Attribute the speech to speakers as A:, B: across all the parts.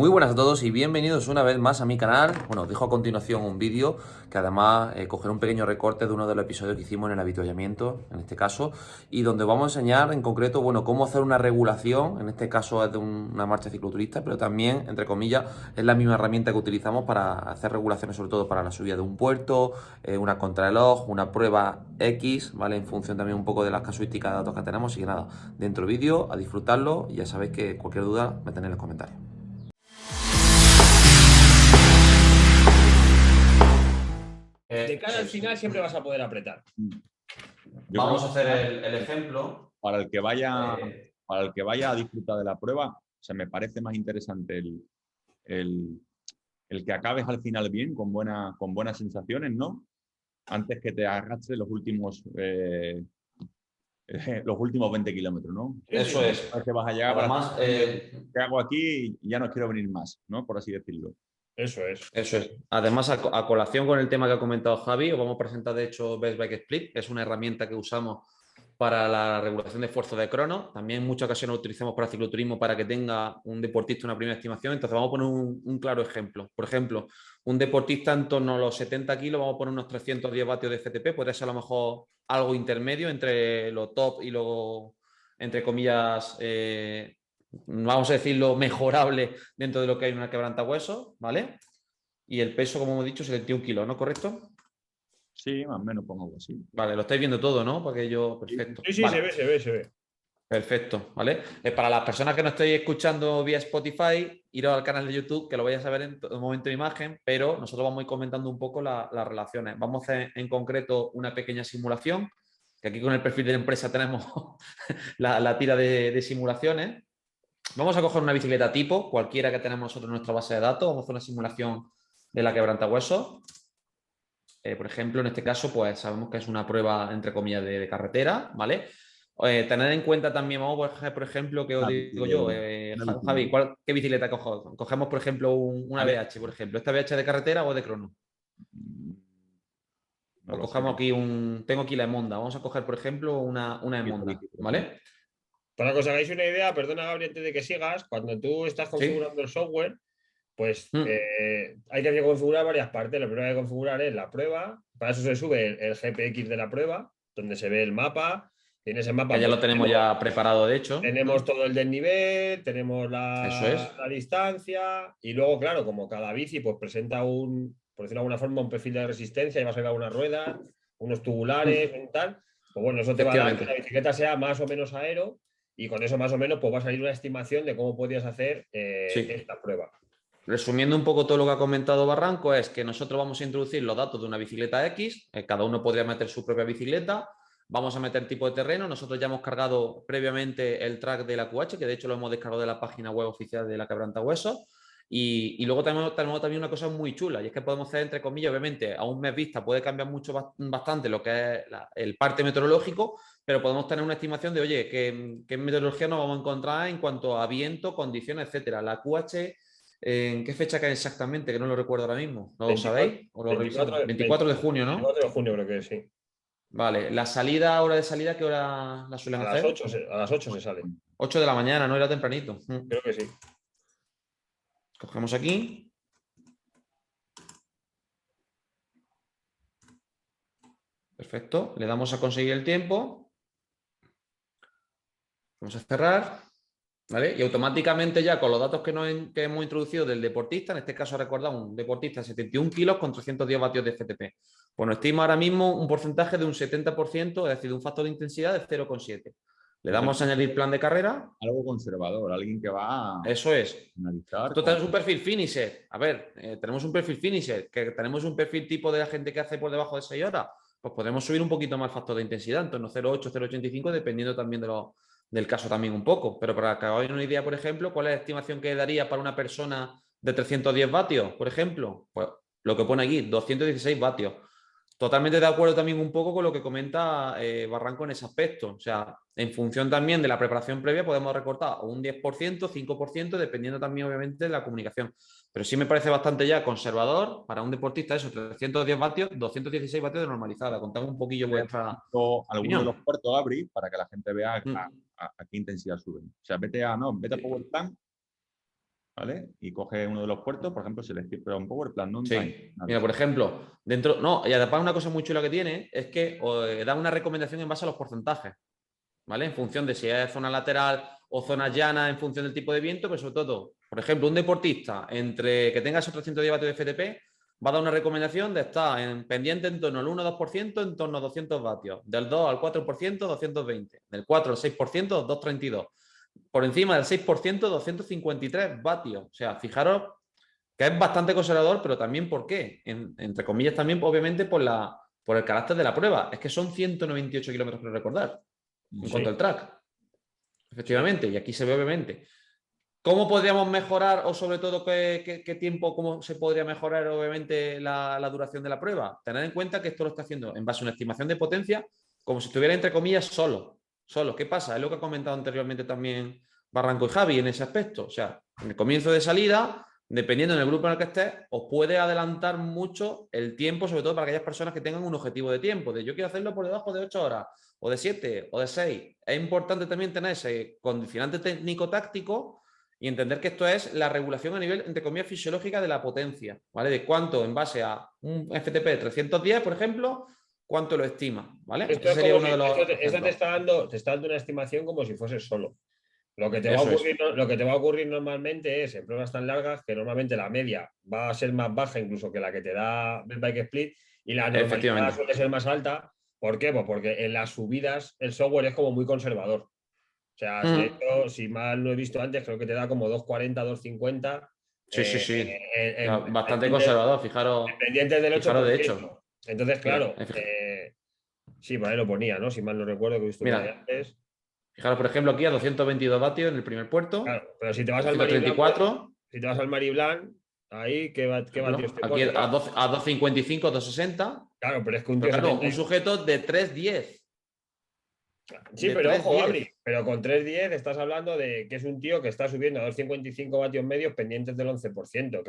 A: Muy buenas a todos y bienvenidos una vez más a mi canal. Bueno, os dejo a continuación un vídeo que además cogeré un pequeño recorte de uno de los episodios que hicimos en el avituallamiento, en este caso, y donde vamos a enseñar en concreto, bueno, cómo hacer una regulación, en este caso es de una marcha cicloturista, pero también, entre comillas, es la misma herramienta que utilizamos para hacer regulaciones, sobre todo para la subida de un puerto, una contrarreloj, una prueba X, ¿vale? En función también un poco de las casuísticas de datos que tenemos. Así que nada, dentro vídeo, a disfrutarlo y ya sabéis que cualquier duda me tenéis en los comentarios.
B: De cara al final siempre vas a poder apretar.
A: Vamos a hacer el ejemplo.
C: Para el que vaya a disfrutar de la prueba, me parece más interesante el que acabes al final bien, con buenas sensaciones, ¿no? Antes que te arrastres los últimos 20 kilómetros, ¿no?
A: Eso es.
C: Que vas a llegar
A: Además,
C: ¿qué hago aquí? Y ya no quiero venir más, ¿no? Por así decirlo.
B: Eso es.
A: Eso es. Además, a colación con el tema que ha comentado Javi, os vamos a presentar, de hecho, Best Bike Split. Es una herramienta que usamos para la regulación de esfuerzo de crono. También en muchas ocasiones lo utilizamos para cicloturismo para que tenga un deportista una primera estimación. Entonces, vamos a poner un claro ejemplo. Por ejemplo, un deportista en torno a los 70 kilos, vamos a poner unos 310 vatios de FTP. Podría ser a lo mejor algo intermedio entre lo top y lo, entre comillas, vamos a decirlo, mejorable dentro de lo que hay en una quebrantahuesos, ¿vale? Y el peso, como hemos dicho, 71 kilos, ¿no? ¿Correcto?
C: Sí, más o menos pongo algo así.
A: Vale, lo estáis viendo todo, ¿no? Para que yo... Perfecto.
B: Sí,
A: Vale.
B: se ve.
A: Perfecto, ¿vale? Para las personas que no estéis escuchando vía Spotify, iros al canal de YouTube, que lo vais a ver en todo momento de imagen, pero nosotros vamos a ir comentando un poco las relaciones. Vamos a hacer en concreto una pequeña simulación, que aquí con el perfil de la empresa tenemos la tira de simulaciones. Vamos a coger una bicicleta tipo, cualquiera que tenemos nosotros en nuestra base de datos. Vamos a hacer una simulación de la quebrantahuesos. Por ejemplo, en este caso, pues sabemos que es una prueba, entre comillas, de carretera, ¿vale? Tener en cuenta también, vamos a coger, por ejemplo, que os digo yo, Javi, ¿qué bicicleta cogemos? Cogemos, por ejemplo, una BH, por ejemplo. ¿Esta BH de carretera o de crono?
C: No
A: O
C: lo
A: cogemos
C: sé.
A: aquí tengo aquí la Emonda. Vamos a coger, por ejemplo, una Emonda, ¿vale?
B: Para que os hagáis una idea, perdona, Gabriel, antes de que sigas, cuando tú estás configurando el software, pues hay que configurar varias partes. Lo primero que hay que configurar es la prueba. Para eso se sube el GPX de la prueba, donde se ve el mapa. Y en ese mapa
A: Que ya
B: pues,
A: lo tenemos ya preparado, de hecho.
B: tenemos todo el desnivel, tenemos
A: Eso es.
B: la distancia. Y luego, claro, como cada bici pues presenta por decirlo de alguna forma, un perfil de resistencia, y vas a ver algunas ruedas, unos tubulares y tal. Pues bueno, eso te va a dar que la bicicleta sea más o menos aero. Y con eso más o menos pues va a salir una estimación de cómo podrías hacer esta prueba.
A: Resumiendo un poco todo lo que ha comentado Barranco, es que nosotros vamos a introducir los datos de una bicicleta X, cada uno podría meter su propia bicicleta, vamos a meter tipo de terreno, nosotros ya hemos cargado previamente el track de la QH, que de hecho lo hemos descargado de la página web oficial de la Quebrantahuesos, y luego tenemos también una cosa muy chula, y es que podemos hacer, entre comillas, obviamente, a un mes vista puede cambiar bastante lo que es el parte meteorológico, pero podemos tener una estimación de, oye, ¿qué meteorología nos vamos a encontrar en cuanto a viento, condiciones, etcétera? La QH... ¿En qué fecha cae exactamente? Que no lo recuerdo ahora mismo. ¿Lo
B: 24,
A: sabéis? ¿O lo revisamos? 24 de junio, ¿no?
B: 24 de junio creo que sí.
A: Vale. ¿La salida, hora de salida, qué hora la suelen hacer?
B: A las 8 se sale.
A: 8 de la mañana, no era tempranito.
B: Creo que sí.
A: Cogemos aquí. Perfecto. Le damos a conseguir el tiempo. Vamos a cerrar. ¿Vale? Y automáticamente ya con los datos que hemos introducido del deportista, en este caso recordamos un deportista de 71 kilos con 310 vatios de FTP. Pues nos estima ahora mismo un porcentaje de un 70%, es decir, de un factor de intensidad de 0,7. Le damos a añadir plan de carrera.
C: Algo conservador, alguien que va a
A: Eso es.
C: analizar.
A: Tú tenemos un perfil finisher. A ver, tenemos un perfil finisher, que tenemos un perfil tipo de la gente que hace por debajo de 6 horas. Pues podemos subir un poquito más el factor de intensidad, en torno a 0,8, 0,85, dependiendo también del caso también un poco. Pero para que hagáis una idea, por ejemplo, ¿cuál es la estimación que daría para una persona de 310 vatios, por ejemplo? Pues lo que pone aquí, 216 vatios. Totalmente de acuerdo también un poco con lo que comenta Barranco en ese aspecto. O sea, en función también de la preparación previa podemos recortar un 10%, 5%, dependiendo también obviamente de la comunicación. Pero sí me parece bastante ya conservador para un deportista eso, 310 vatios, 216 vatios de normalizada. Contame un poquillo vuestra
C: Alguno de los
A: opinión.
C: puertos abrir para que la gente vea
A: Mm.
C: a qué intensidad suben. O sea, vete a Power Plan ¿vale? Y coge uno de los puertos, por ejemplo, pero un Power Plan, no un
A: Sí.
C: time.
A: Mira, por ejemplo, dentro. No, y además una cosa muy chula que tiene es que da una recomendación en base a los porcentajes, ¿vale? En función de si es zona lateral o zona llana, en función del tipo de viento, pero sobre todo, por ejemplo, un deportista entre que tenga esos 310 vatios de FTP va a dar una recomendación de estar en pendiente en torno al 1-2%, en torno a 200 vatios, del 2 al 4%, 220, del 4 al 6%, 232, por encima del 6%, 253 vatios. O sea, fijaros que es bastante conservador, pero también ¿por qué? Entre comillas también, obviamente, por el carácter de la prueba. Es que son 198 kilómetros, por recordar, en cuanto al track. Efectivamente, y aquí se ve obviamente. ¿Cómo podríamos mejorar o sobre todo qué tiempo, cómo se podría mejorar obviamente la duración de la prueba? Tener en cuenta que esto lo está haciendo en base a una estimación de potencia como si estuviera entre comillas solo. Solo. ¿Qué pasa? Es lo que ha comentado anteriormente también Barranco y Javi en ese aspecto. O sea, en el comienzo de salida, dependiendo del grupo en el que estés, os puede adelantar mucho el tiempo, sobre todo para aquellas personas que tengan un objetivo de tiempo, de yo quiero hacerlo por debajo de 8 horas, o de 7, o de 6. Es importante también tener ese condicionante técnico-táctico y entender que esto es la regulación a nivel, entre comillas, fisiológica de la potencia, ¿vale? De cuánto en base a un FTP de 310, por ejemplo, cuánto lo estima, ¿vale?
B: Esto
A: Ese
B: es
A: sería
B: como
A: uno
B: si,
A: de los
B: esto
A: ejemplos.
B: te está dando una estimación como si fuese solo. Lo que te va a
A: Eso es.
B: ocurrir, lo que te va a ocurrir normalmente es en pruebas tan largas que normalmente la media va a ser más baja incluso que la que te da el Bike Split y la normalidad
A: Efectivamente.
B: suele ser más alta. ¿Por qué? Pues porque en las subidas el software es como muy conservador. O sea, de hecho, si mal no he visto antes, creo que te da como 240, 250
A: Sí, sí, sí. Bastante
B: pendientes,
A: conservador,
B: pendientes del
A: fijaros de
B: 8%.
A: hecho.
B: Entonces,
A: Mira,
B: claro, sí, por ahí lo ponía, ¿no? Si mal no recuerdo que he visto por ahí
A: mira,
B: antes.
A: fijaros por ejemplo aquí a 222 vatios en el primer puerto,
B: Claro, pero si te vas al Mariblanc,
A: 234,
B: si te vas al Mariblanc, ahí, ¿qué vatios te
A: aquí
B: pone?
A: a
B: Claro,
A: 255, 260,
B: claro, pero es que un
A: pero
B: tío
A: claro,
B: 70.
A: un sujeto de 310,
B: Sí,
A: de
B: pero ojo,
A: 310.
B: Gabri, pero con 310 estás hablando de que es un tío que está subiendo a 255 vatios medios pendientes del 11%,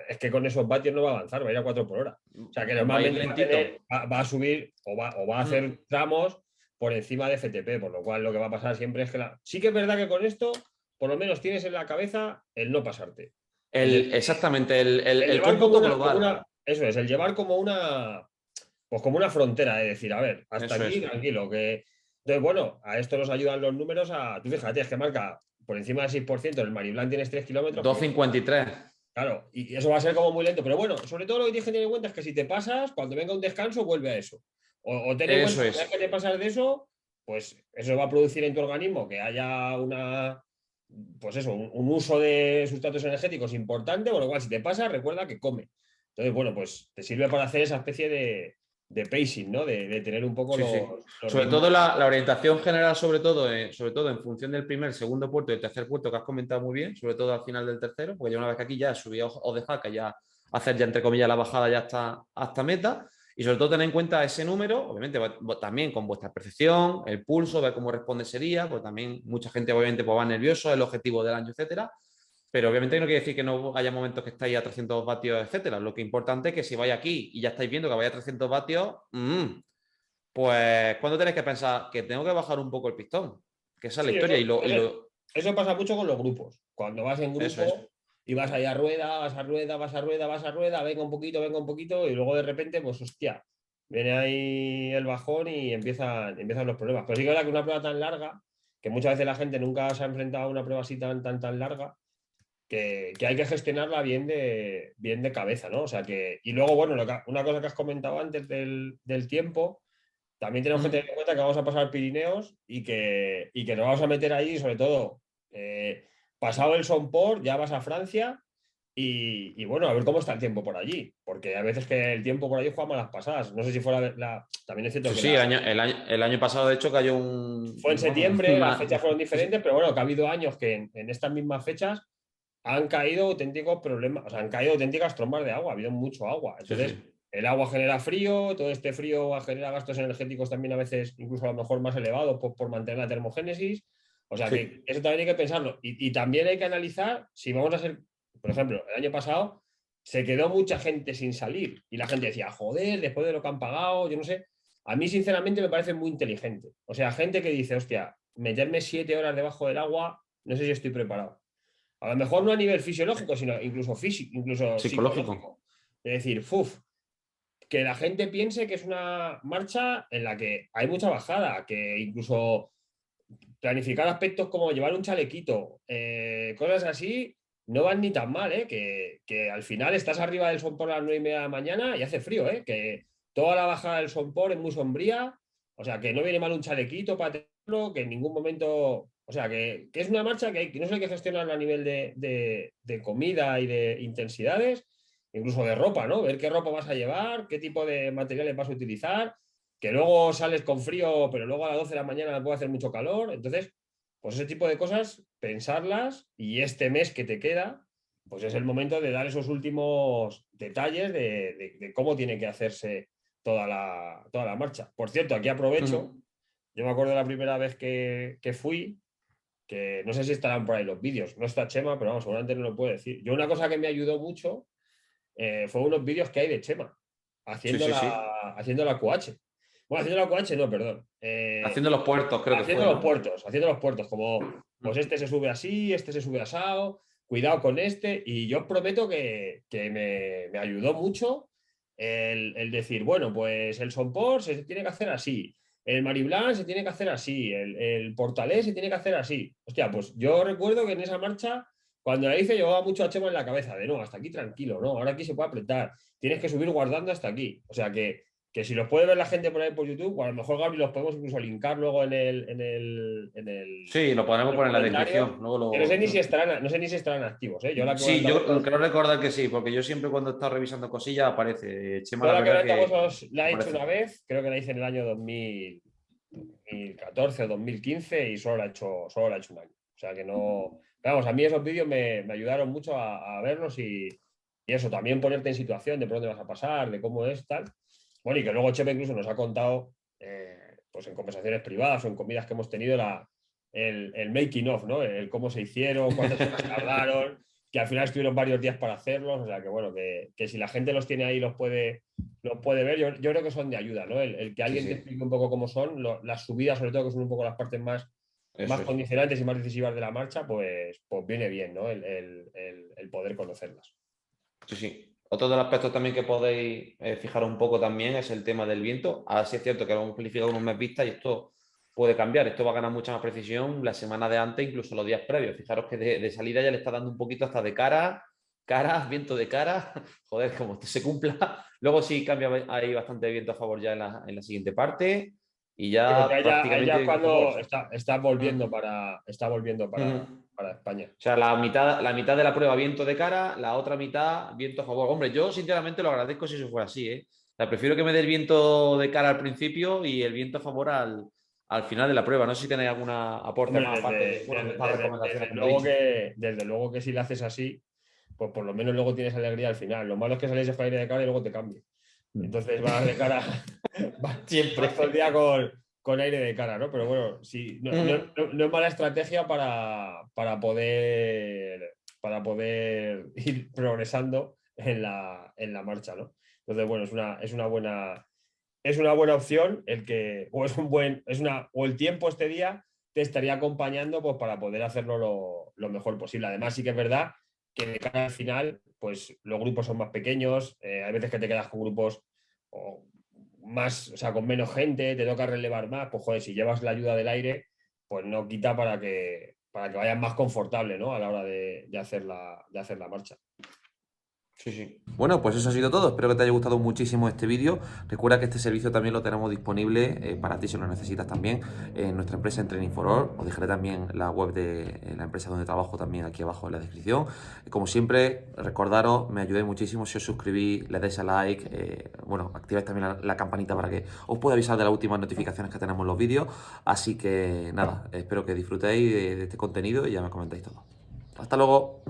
B: es que con esos vatios no va a avanzar, va a ir a 4 por hora. O sea, que
A: Va a ir
B: normalmente
A: lentito.
B: va a subir o va a hacer tramos por encima de FTP, por lo cual lo que va a pasar siempre es que sí que es verdad que con esto, por lo menos tienes en la cabeza el no pasarte.
A: Exactamente,
B: El
A: el
B: llevar
A: cómputo global.
B: eso es, el llevar pues como una frontera, de decir, a ver, hasta
A: Eso
B: aquí,
A: es.
B: tranquilo, que. Entonces, bueno, a esto nos ayudan los números tú fíjate, es que marca por encima del 6%, el Mariblanc tienes 3 kilómetros, pues
A: 253.
B: claro, y eso va a ser como muy lento, pero bueno, sobre todo lo que tienes que tener en cuenta es que si te pasas, cuando venga un descanso, vuelve a eso. O ten en cuenta
A: Eso
B: que una vez que
A: es.
B: te pasas de eso, pues eso va a producir en tu organismo que haya pues eso, un uso de sustratos energéticos importante, con lo cual si te pasa, recuerda que come. Entonces, bueno, pues te sirve para hacer esa especie de pacing, ¿no? De tener un poco
A: Sí, sí.
B: los
A: Sobre
B: ritmos.
A: todo la orientación general, sobre todo en función del primer, segundo puerto y el tercer puerto que has comentado muy bien, sobre todo al final del tercero, porque ya una vez que aquí ya subí o de jaca, ya hacer ya entre comillas la bajada ya hasta meta. Y sobre todo tener en cuenta ese número, obviamente también con vuestra percepción, el pulso, ver cómo responde ese día, pues también mucha gente obviamente pues, va nervioso, el objetivo del año, etcétera. Pero obviamente no quiere decir que no haya momentos que estáis a 300 vatios, etcétera. Lo que es importante es que si vais aquí y ya estáis viendo que vais a 300 vatios, pues, ¿cuándo tenéis que pensar que tengo que bajar un poco el pistón? Que esa es la
B: Sí,
A: historia.
B: eso pasa mucho con los grupos. Cuando vas en
A: Eso es.
B: grupo y vas ahí a rueda, vas a rueda, vas a rueda, vas a rueda, venga un poquito, y luego de repente, pues hostia, viene ahí el bajón y empiezan los problemas. Pero sí que es verdad que una prueba tan larga, que muchas veces la gente nunca se ha enfrentado a una prueba así tan larga, que hay que gestionarla bien de cabeza, ¿no? O sea que, y luego, bueno, una cosa que has comentado antes del tiempo. También tenemos que tener en cuenta que vamos a pasar Pirineos y que nos vamos a meter ahí, sobre todo, pasado el Somport, ya vas a Francia y bueno, a ver cómo está el tiempo por allí, porque a veces que el tiempo por allí juega malas pasadas. No sé si fuera también es cierto
A: Sí,
B: que
A: sí, el año pasado, de hecho, cayó un.
B: fue en
A: Vamos,
B: septiembre, las fechas fueron
A: sí, sí.
B: diferentes, pero bueno, que ha habido años que en estas mismas fechas han caído auténticos problemas, o sea, han caído auténticas trombas de agua, ha habido mucho agua.
A: Sí,
B: Entonces,
A: sí.
B: el agua genera frío, todo este frío genera gastos energéticos también a veces, incluso a lo mejor más elevados por mantener la termogénesis. O sea, que
A: Sí.
B: eso también hay que pensarlo. Y también hay que analizar si vamos a ser, por ejemplo, el año pasado se quedó mucha gente sin salir y la gente decía, joder, después de lo que han pagado, yo no sé. A mí, sinceramente, me parece muy inteligente. O sea, gente que dice, hostia, meterme 7 horas debajo del agua, no sé si estoy preparado. A lo mejor no a nivel fisiológico, sino incluso físico, incluso psicológico. Es decir, que la gente piense que es una marcha en la que hay mucha bajada, que incluso planificar aspectos como llevar un chalequito, cosas así, no van ni tan mal, que al final estás arriba del Sompor a las 9:30 de la mañana y hace frío, que toda la bajada del Sompor es muy sombría, o sea, que no viene mal un chalequito para tenerlo, que en ningún momento, o sea, que es una marcha que no sé hay que gestionarla a nivel de comida y de intensidades, incluso de ropa, ¿no? Ver qué ropa vas a llevar, qué tipo de materiales vas a utilizar, que luego sales con frío, pero luego a las 12 de la mañana puede hacer mucho calor. Entonces, pues ese tipo de cosas, pensarlas, y este mes que te queda, pues es el momento de dar esos últimos detalles de cómo tiene que hacerse toda la marcha. Por cierto, aquí aprovecho, yo me acuerdo de la primera vez que fui, que no sé si estarán por ahí los vídeos, no está Chema, pero vamos, seguramente no lo puedo decir. Yo una cosa que me ayudó mucho fue unos vídeos que hay de Chema haciendo, haciendo la QH. Bueno, haciendo la QH, no, perdón.
A: Haciendo los puertos, creo que fue.
B: Haciendo los puertos, como pues este se sube así, este se sube asado, cuidado con este. Y yo os prometo que me ayudó mucho el decir, bueno, pues el Somport se tiene que hacer así, el Mariblan se tiene que hacer así, el Portalés se tiene que hacer así. Hostia, pues yo recuerdo que en esa marcha, cuando la hice, llevaba mucho a Chema en la cabeza de no, hasta aquí tranquilo, no, ahora aquí se puede apretar, tienes que subir guardando hasta aquí. O sea que si los puede ver la gente por ahí por YouTube, o a lo mejor, Gabri, los podemos incluso linkar luego en el
A: sí, lo podremos poner en la descripción.
B: No sé ni si estarán activos.
A: Sí, yo creo recordar que sí, porque yo siempre cuando he estado revisando cosillas aparece Chema.
B: Yo la que la he hecho una vez, creo que la hice en el año 2014 o 2015 y solo la he hecho un año. O sea que no. Vamos, a mí esos vídeos me ayudaron mucho a verlos y eso, también ponerte en situación de por dónde vas a pasar, de cómo es, tal. Bueno, y que luego Chepe incluso nos ha contado, pues en conversaciones privadas o en comidas que hemos tenido, el making of, ¿no? El cómo se hicieron, cuántas horas tardaron, que al final estuvieron varios días para hacerlos. O sea que bueno, que si la gente los tiene ahí los puede ver, yo creo que son de ayuda, ¿no? El que alguien te explique un poco cómo son, las subidas, sobre todo, que son un poco las partes más condicionantes y más decisivas de la marcha, pues viene bien, ¿no? El poder conocerlas.
A: Sí. Otro de los aspectos también que podéis fijar un poco también es el tema del viento. Ahora sí es cierto que lo hemos planificado unos meses vista y esto puede cambiar. Esto va a ganar mucha más precisión la semana de antes, incluso los días previos. Fijaros que de salida ya le está dando un poquito hasta de cara, viento de cara. Joder, como esto se cumpla. Luego sí cambia, hay bastante viento a favor ya en la siguiente parte. Y ya prácticamente...
B: ya cuando está volviendo para España.
A: O sea, la mitad de la prueba viento de cara, la otra mitad viento a favor. Hombre, yo sinceramente lo agradezco si eso fuera así, ¿eh? O sea, prefiero que me dé el viento de cara al principio y el viento a favor al final de la prueba. No sé si tenéis alguna aporte más aparte de estas recomendaciones.
B: Desde luego que si lo haces así, pues por lo menos luego tienes alegría al final. Lo malo es que salís de aire de cara y luego te cambie. Entonces vas de cara siempre todo el día con aire de cara, ¿no? Pero bueno, sí, no es mala estrategia para poder ir progresando en la marcha, ¿no? Entonces, bueno, es una buena opción o el tiempo este día te estaría acompañando, pues, para poder hacerlo lo mejor posible. Además, sí que es verdad que de cara al final, pues los grupos son más pequeños, hay veces que te quedas con grupos más, o sea, con menos gente, te toca relevar más, pues joder, si llevas la ayuda del aire, pues no quita para que vayas más confortable, ¿no? A la hora de hacer la marcha.
A: Sí. Bueno, pues eso ha sido todo. Espero que te haya gustado muchísimo este vídeo. Recuerda que este servicio también lo tenemos disponible para ti si lo necesitas también en nuestra empresa en Training for All. Os dejaré también la web de la empresa donde trabajo también aquí abajo en la descripción. Como siempre, recordaros, me ayudáis muchísimo si os suscribís, le dais a like, activáis también la campanita para que os pueda avisar de las últimas notificaciones que tenemos en los vídeos. Así que nada, espero que disfrutéis de este contenido y ya me comentáis todo. Hasta luego.